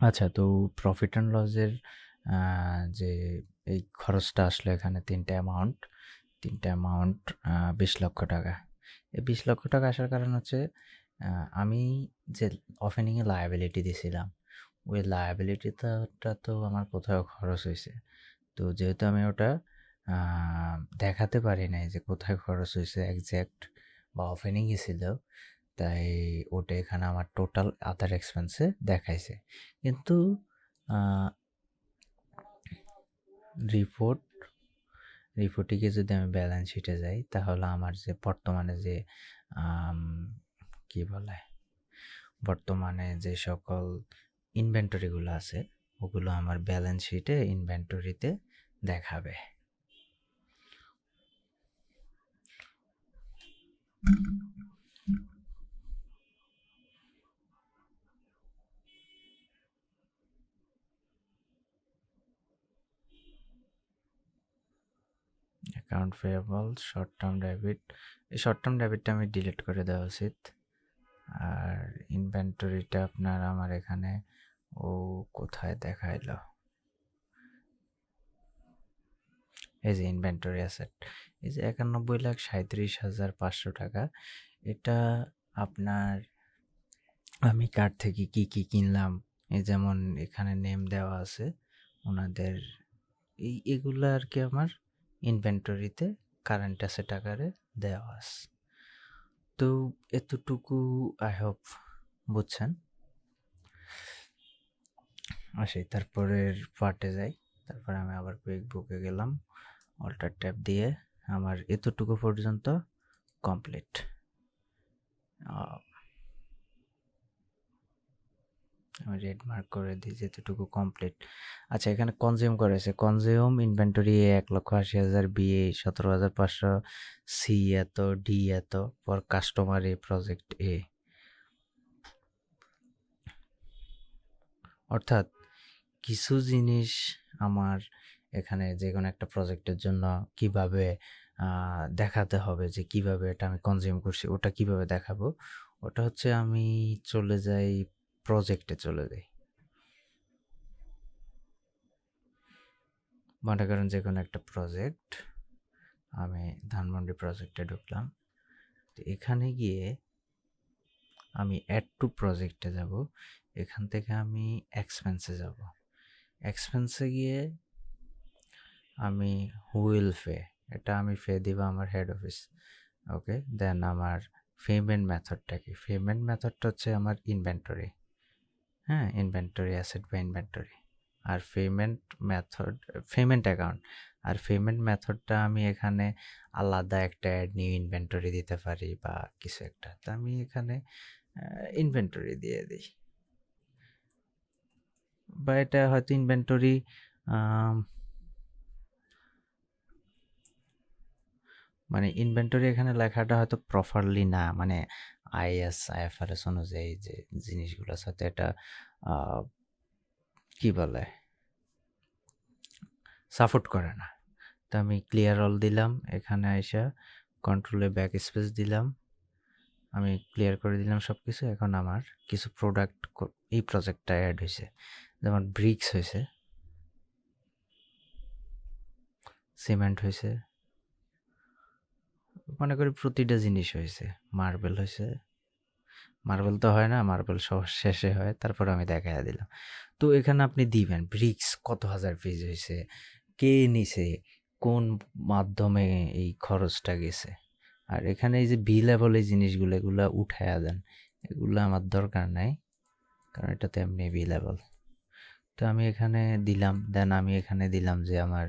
আচ্ছা, তো profit and লসের যে এই খরচটা আসলো এখানে তিনটা অ্যামাউন্ট 20 লক্ষ টাকা। এই 20 লক্ষ টাকা আসার কারণ হচ্ছে আমি যে ওপেনিংয়ে লায়াবিলিটি দিছিলাম, ওই লায়াবিলিটিটা তো আমার কোথাও খরচ হয়েছে। তো যেহেতু আমি ওটা দেখাতে পারি নাই যে কোথায় খরচ হয়েছে একজ্যাক্ট বা ওপেনিংয়ে ছিল, তাই ওটা এখানে আমার টোটাল আদার এক্সপেন্সে দেখাইছে। কিন্তু রিপোর্ট রিপোর্টে যদি আমি ব্যালেন্স শিটে যাই, তাহলে আমার যে বর্তমানে যে কি বলে বর্তমানে যে সকল ইনভেন্টরিগুলো আছে, ওগুলো আমার ব্যালেন্স শিটে ইনভেন্টরিতে দেখাবে। Account payable, short term debit, এই শর্ট টার্ম ডেবিটটা আমি ডিলিট করে দেওয়া উচিত। আর ইনভেন্টরিটা আপনার আমার এখানে ও কোথায় দেখাইলো, এই যে ইনভেন্টরি অ্যাসেট, এই যে 91,37,500 টাকা। এটা আপনার আমি কার থেকে কি কি কিনলাম, এই যেমন এখানে নেম দেওয়া আছে ওনাদের, এগুলো আর কি আমার ইনভেন্টরিতে কারেন্ট অ্যাসেট আকারে দেওয়া আছে। তো এতটুকু আই হোপ বুঝছেন। আসি তারপরের পার্টে যাই। তারপরে আমি আবার কুইক বুকে গেলাম, অল্টার ট্যাব দিয়ে আমার এতটুকু পর্যন্ত কমপ্লিট। আমি রেড মার্ক করে দিই যেতটুকু কমপ্লিট। আচ্ছা, এখানে কনজিউম করেছে, কনজিউম ইনভেন্টরি 1,80,000, বি 17,500, সি এত, ডি এত, পর কাস্টমার এ, প্রজেক্ট এ। অর্থাৎ কিছু জিনিস আমার এখানে যে কোনো একটা প্রজেক্টের জন্য কিভাবে দেখাতে হবে, যে কিভাবে এটা আমি কনজিউম করছি, ওটা কিভাবে দেখাবো, ওটা হচ্ছে আমি চলে যাই প্রজেক্টে, চলে যাই মনে করেন যে কোনো একটা প্রজেক্ট, আমি ধানমন্ডি প্রজেক্টে ঢুকলাম। তো এখানে গিয়ে আমি অ্যাড টু প্রজেক্টে যাব, এখান থেকে আমি এক্সপেন্সে যাব, এক্সপেন্সে গিয়ে আমি হুইল ফে, এটা আমি ফে দিব আমার হেড অফিস। ওকে, দেন আমার পেমেন্ট মেথডটা কি, পেমেন্ট মেথডটা হচ্ছে আমার ইনভেন্টরি, হ্যাঁ, ইনভেন্টরি অ্যাসেট বা ইনভেন্টরি। আর পেমেন্ট মেথড, পেমেন্ট অ্যাকাউন্ট। আর পেমেন্ট মেথডটা আমি এখানে আলাদা একটা অ্যাড নিউ ইনভেন্টরি দিতে পারি বা কিছু একটা, তো আমি এখানে ইনভেন্টরি দিয়ে দিই, বা এটা হয়তো ইনভেন্টরি মানে ইনভেন্টরি এখানে লেখাটা হয়তো প্রপারলি না, মানে আইএফআরএস অনুযায়ী যে জিনিসগুলো আছে, হয়তো এটা কি বলে সাপোর্ট করে না। তো আমি ক্লিয়ার অল দিলাম, এখানে আইসা কন্ট্রোলে ব্যাক স্পেস দিলাম, আমি ক্লিয়ার করে দিলাম সব কিছু। এখন আমার কিছু প্রোডাক্ট এই প্রজেক্টটা অ্যাড হয়েছে, যেমন ব্রিক্স হয়েছে, সিমেন্ট হয়েছে, মনে করি প্রতিটা জিনিস হয়েছে, মার্বেল হয়েছে, মার্বেল তো হয় না, মার্বেল সবার শেষে হয়, তারপর আমি দেখাইয়া দিলাম। তো এখানে আপনি দিবেন ব্রিক্স কত হাজার পিস হয়েছে, কে নিছে, কোন মাধ্যমে এই খরচটা গেছে। আর এখানে এই যে বি লেভেল এই জিনিসগুলো, এগুলো উঠাইয়া দেন, এগুলো আমার দরকার নাই, কারণ এটা তো এমনি বি লেভেল। তো আমি এখানে দিলাম, দেন আমি এখানে দিলাম যে আমার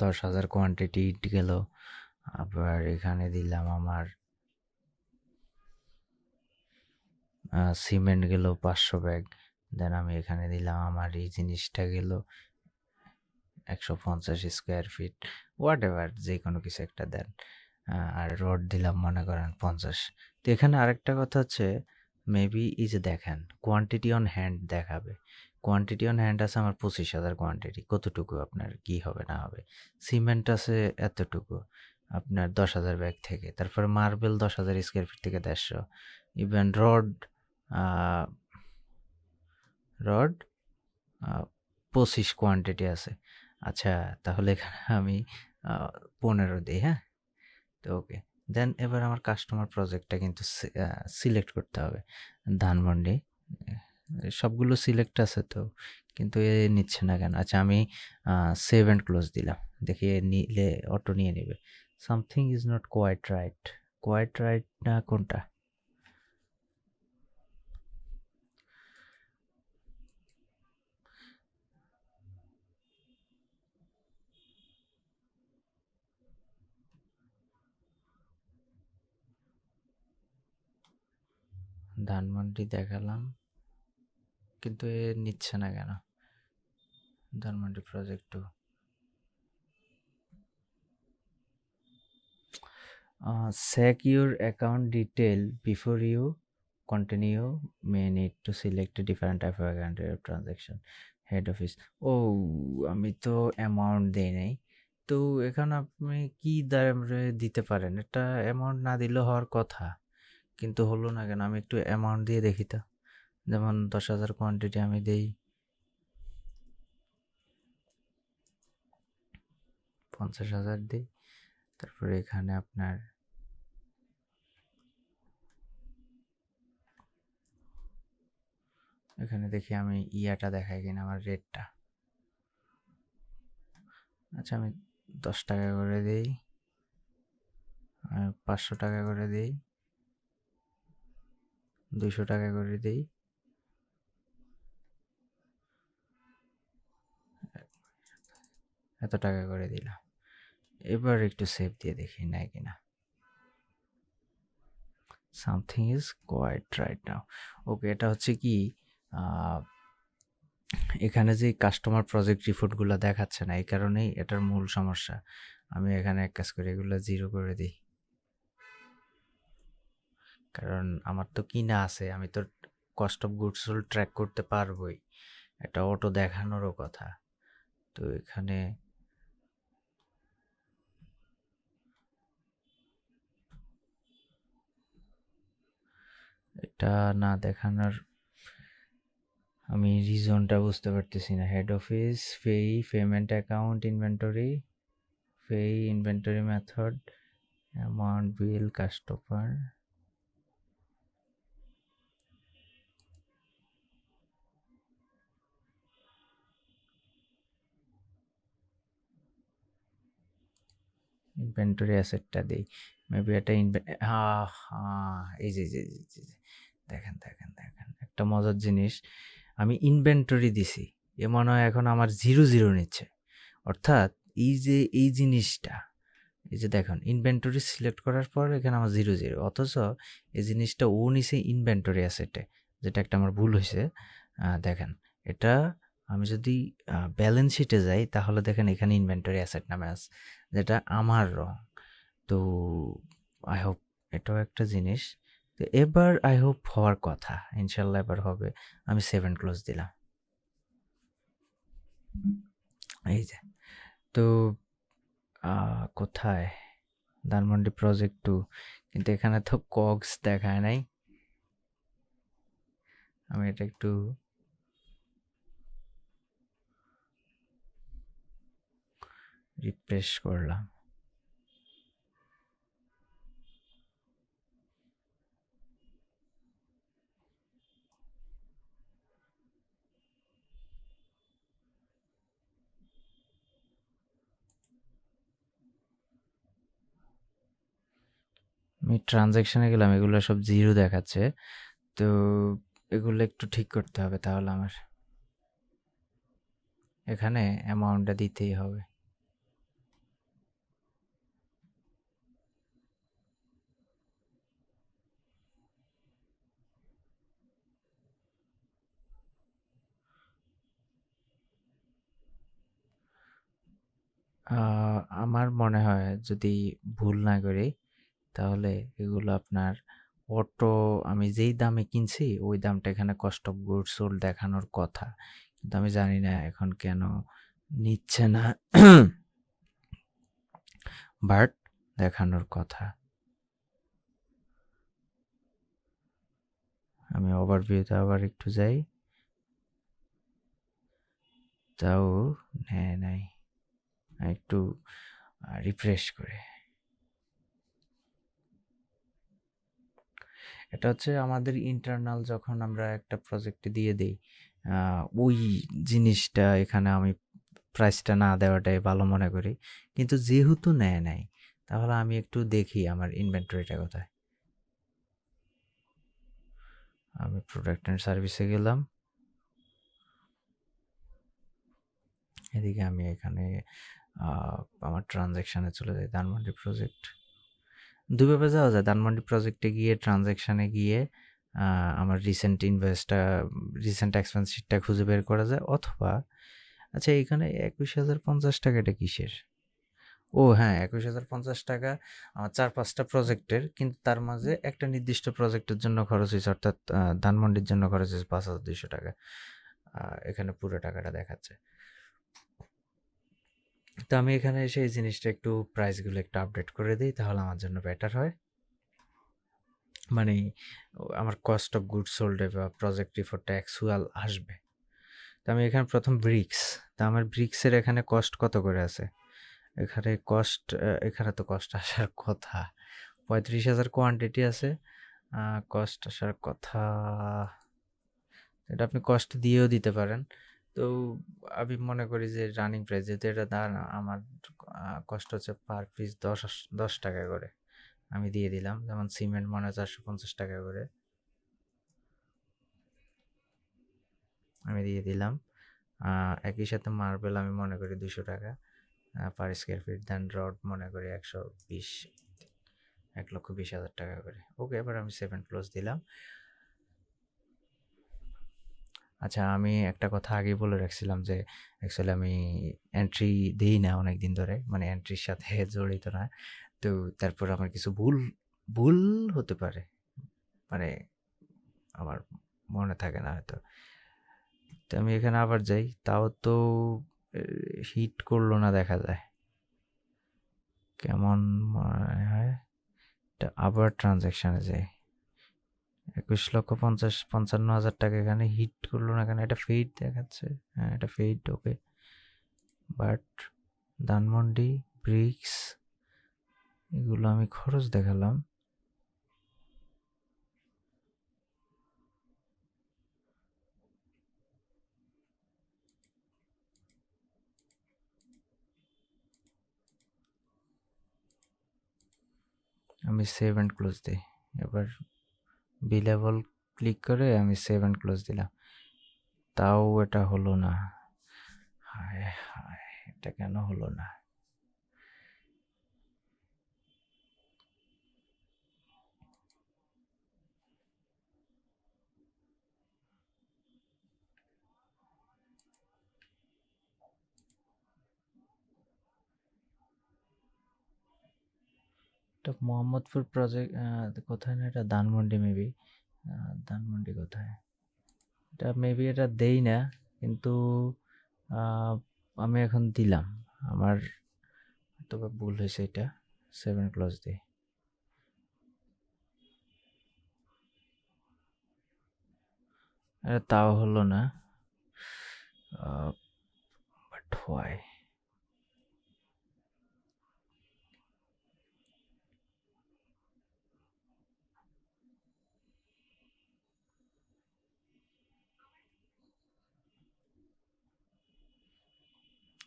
10,000 কোয়ান্টিটি ইট গেল। আবার এখানে দিলাম আমার সিমেন্ট গেল 500 ব্যাগ। দেন আমি এখানে দিলাম আমার এই জিনিসটা গেল 150 স্কোয়ার ফিট, হোয়াট এভার, যে কোনো কিছু একটা দেন। আর রড দিলাম মনে করেন 50। তো এখানে আরেকটা কথা হচ্ছে, মেবি এই যে দেখেন কোয়ান্টিটি অন হ্যান্ড দেখাবে, কোয়ান্টিটি অন হ্যান্ড আছে আমার 25,000 কোয়ান্টিটি, কতটুকু আপনার কি হবে না হবে, সিমেন্ট আছে এতটুকু, আপনার 10,000 ব্যাগ থেকে, তারপরে মার্বেল 10,000 স্কোয়ার ফিট থেকে 150, ইভেন রড রড 25 কোয়ান্টিটি আছে। আচ্ছা, তাহলে এখানে আমি 15 দিই, হ্যাঁ? তো ওকে, দেন এবার আমার কাস্টমার প্রজেক্টটা কিন্তু সিলেক্ট করতে হবে। ধানমন্ডি সবগুলো সিলেক্ট আছে তো, কিন্তু এ নিচ্ছে না কেন? আচ্ছা, আমি সেভ অ্যান্ড ক্লোজ দিলাম, দেখি এ নিলে অটো নিয়ে নেবে। Something is not quite right. Quite right না কোনটা? ধানমন্ডি দেখালাম, কিন্তু এ নিচ্ছে না কেন? Dhanmondi project two. Secure account detail before you continue. May need to select a different type of account or transaction. Head office. ও, আমি তো অ্যামাউন্ট দেই নাই। তো এখানে আপনি কি দ্বারা দিতে পারেন? এটা অ্যামাউন্ট না দিলে হওয়ার কথা, কিন্তু হলো না কেন? আমি একটু অ্যামাউন্ট দিয়ে দেখি তো। যেমন 10,000 কোয়ান্টিটি আমি দেই, 50,000 দিই। তারপরে এখানে আপনার এখানে দেখি আমি ইয়াটা দেখাই কিনা, আমার রেটটা। আচ্ছা, আমি 10 টাকা করে দিই, 500 টাকা করে দিই, 200 টাকা করে দিই, এত টাকা করে দিলাম। এবার একটু সেভ দিয়ে দেখি নেয় কিনা। Something is quite right now. Okay, এটা হচ্ছে কি, এখানে যে কাস্টমার প্রজেক্ট রিপোর্টগুলো দেখাচ্ছে না, এই কারণেই এটার মূল সমস্যা। আমি এখানে এক কাজ করি, এগুলো 0 করে দিই, কারণ আমার তো কিনা আছে, আমি তো cost of goods sold track করতে পারবোই, এটা অটো দেখানোরও কথা। তো এখানে এটা না দেখানোর আমি রিজনটা বুঝতে পারতেছি না। হেড অফিস, পেই, পেমেন্ট অ্যাকাউন্ট, ইনভেন্টরি, পেই, ইনভেন্টরি মেথড, অ্যামাউন্ট, বিল, কাস্টমার। ইনভেন্টরি অ্যাসেটটা দিই, মেবি এটা এই যে দেখেন দেখেন দেখেন, একটা মজার জিনিস, আমি ইনভেন্টরি দিছি, এ মনে হয় এখন আমার 0 নিচ্ছে। অর্থাৎ এই জিনিসটা, এই যে দেখুন, ইনভেন্টরি সিলেক্ট করার পর এখানে আমার 0, অথচ এই জিনিসটা ও নিছে ইনভেন্টরি অ্যাসেটে, যেটা একটা আমার ভুল হয়েছে। দেখেন, এটা আমি যদি ব্যালেন্স শিটে যাই, তাহলে দেখেন এখানে ইনভেন্টরি অ্যাসেট নামে আছে, যেটা আমার রং। তো আই হোপ এটাও একটা জিনিস। তো এবার আই হোপ হওয়ার কথা, ইনশাল্লাহ এবার হবে। আমি 7 ক্লোজ দিলাম, এই যে। তো কোথায়? ধানমন্ডি প্রজেক্ট টু, কিন্তু এখানে তো কগস দেখায় নাই। আমি এটা একটু রিফ্রেশ করলাম। আমি ট্রানজ্যাকশনে গেলাম, এগুলো সব 0 দেখাচ্ছে। তো এগুলো একটু ঠিক করতে হবে, তাহলে আমার এখানে অ্যামাউন্টটা দিতেই হবে। আমার মনে হয় যদি ভুল না করি, তাহলে এগুলো আপনার অটো, আমি যেই দামে কিনছি ওই দামটা এখানে কস্ট অফ গুডস সোল্ড দেখানোর কথা, কিন্তু আমি জানি না এখন কেন নিচ্ছে না। বাট দেখানোর কথা। আমি ওভারভিউতে আবার একটু যাই, তাও নেয় নাই। একটু রিফ্রেশ করে। এটা হচ্ছে আমাদের ইন্টারনাল, যখন আমরা একটা প্রজেক্টে দিয়ে দিই ওই জিনিসটা এখানে আমি প্রাইসটা না দেওয়াটাই ভালো মনে করি, কিন্তু যেহেতু নেয় নাই তাহলে আমি একটু দেখি আমার ইনভেন্টরিটা কোথায়। আমি প্রোডাক্ট অ্যান্ড সার্ভিসে গেলাম, এদিকে আমি এখানে আমার ট্রানজ্যাকশানে চলে যাই, ধানমন্ডি প্রজেক্ট। দুইভাবে যাওয়া যায়, ধানমন্ডি প্রজেক্টে গিয়ে ট্রানজ্যাকশানে গিয়ে আমার রিসেন্ট ইনভয়েসটা, রিসেন্ট এক্সপেন্স শিটটা খুঁজে বের করা যায়, অথবা আচ্ছা এখানে 21,050 টাকা এটা কিসের? ও হ্যাঁ, 21,050 টাকা আমার 4-5টা প্রজেক্টের, কিন্তু তার মাঝে একটা নির্দিষ্ট প্রজেক্টের জন্য খরচ হয়েছে, অর্থাৎ ধানমন্ডির জন্য খরচ হয়েছে 5,200 টাকা। এখানে পুরো টাকাটা দেখাচ্ছে। তো আমি এখানে এসে এই জিনিসটা একটু প্রাইসগুলো একটু আপডেট করে দিই, তাহলে আমার জন্য বেটার হয়। মানে আমার কস্ট অফ গুড সোল্ডে বা প্রজেক্ট রিপোর্টটা অ্যাকচুয়াল আসবে। তো আমি এখানে প্রথম ব্রিক্স, তা আমার ব্রিক্সের এখানে কস্ট কত করে আছে? এখানে কস্ট, এখানে তো কস্ট আসার কথা 35,000 কোয়ান্টিটি আছে, কস্ট আসার কথা, এটা আপনি কস্ট দিয়েও দিতে পারেন। তো আমি মনে করি যে রানিং প্রাইস যেহেতু এটা দাম, আমার কষ্ট হচ্ছে পার পিস 10 টাকা করে, আমি দিয়ে দিলাম। যেমন সিমেন্ট মনে হয় 450 টাকা করে, আমি দিয়ে দিলাম। একই সাথে মার্বেল আমি মনে করি 200 টাকা পার স্কোয়ার ফিট, দেন রড মনে করি 1,20,000 টাকা করে। ওকে, এবার আমি 7 ক্লোজ দিলাম। আচ্ছা, আমি একটা কথা আগেই বলে রাখছিলাম যে অ্যাকচুয়ালি আমি এন্ট্রি দিই না অনেক দিন ধরে, মানে এন্ট্রির সাথে জড়িত না। তো তারপর আমার কিছু ভুল ভুল হতে পারে, মানে আমার মনে থাকে না হয়তো। তো আমি এখানে আবার যাই, তাও তো হিট করলো না দেখা যায়, কেমন মনে হয়। এটা আবার ট্রানজ্যাকশানে যাই, 21,55,000 টাকা এখানে হিট করলো না কেন? এটা ফেড দেখাচ্ছে, হ্যাঁ এটা ফেড, ওকে। বাট ধানমন্ডি ব্রিক্স এগুলো আমি খরচ দেখালাম, আমি সেভ অ্যান্ড ক্লোজ দিই। এবার বি লেভেল ক্লিক করে আমি সেভ অ্যান্ড ক্লোজ দিলাম, তাও এটা হলো না। হায় হায়, এটা কেন হলো না? এটা মোহাম্মদপুর প্রজেক্ট কোথায় না, এটা ধানমন্ডি মেবি, ধানমন্ডি কোথায়? এটা মেবি এটা দেই না, কিন্তু আমি এখন দিলাম, আমার তবে ভুল হয়েছে, এটা 7 ক্লোজ দিই। এটা তাও হলো না, বাট হোয়াই?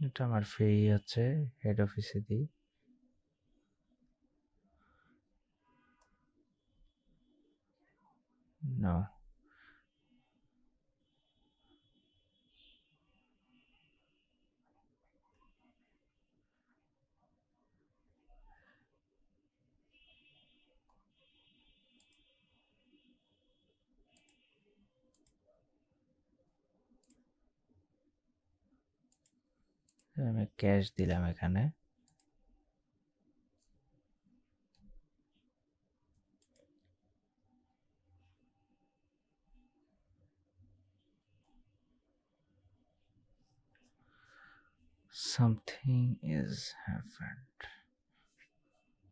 এটা আমার ফি হচ্ছে হেড অফিসে দিই, না আমি ক্যাশ দিলাম এখানে। Something is happened.